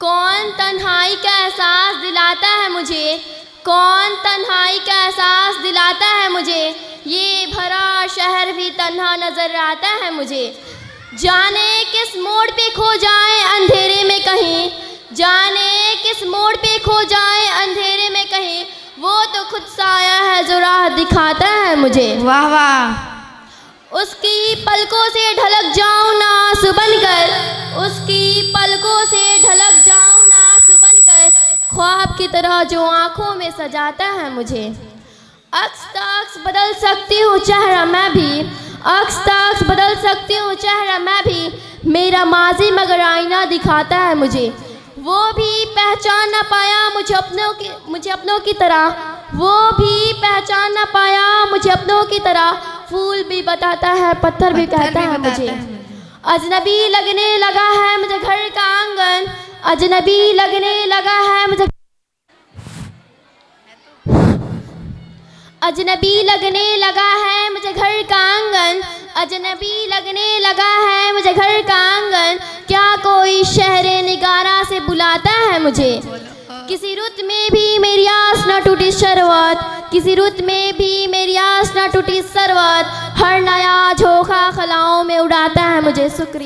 कौन तन्हाई का एहसास दिलाता है मुझे, कौन तन्हाई का एहसास दिलाता है मुझे, ये भरा शहर भी तन्हा नज़र आता है मुझे। जाने किस मोड़ पे खो जाए अंधेरे में कहीं, जाने किस मोड़ पे खो जाए अंधेरे में कहीं, वो तो खुद साया है जो राह दिखाता है मुझे। वाह वाह। उसकी पलकों से ढलक जाऊं ना आंसू बनकर, उसकी पलकों से ढलक जाऊं ना आंसू बनकर, ख्वाब की तरह जो आंखों में सजाता है मुझे। अक्स तक्स बदल सकती हूँ चेहरा मैं भी, अक्स तक्स बदल सकती हूँ चेहरा मैं भी, मेरा माजी मगर आईना दिखाता है मुझे। वो भी पहचान ना पाया मुझे अपनों की तरह, वो भी पहचान ना पाया मुझे अपनों की तरह, फूल भी बताता है पत्थर भी कहता है मुझे। अजनबी लगने लगा है मुझे घर का आंगन, अजनबी लगने लगा है मुझे, अजनबी लगने लगा है मुझे घर का आंगन, अजनबी लगने लगा है मुझे घर का आंगन, क्या कोई शहरे निगारा से बुलाता है मुझे। किसी रुत में भी मेरी आस न टूटी शरवत, किसी रुत में भी मेरी आस न टूटी सरवत, हर नया झोंका खलाओं में उड़ाता है मुझे। शुक्रिया।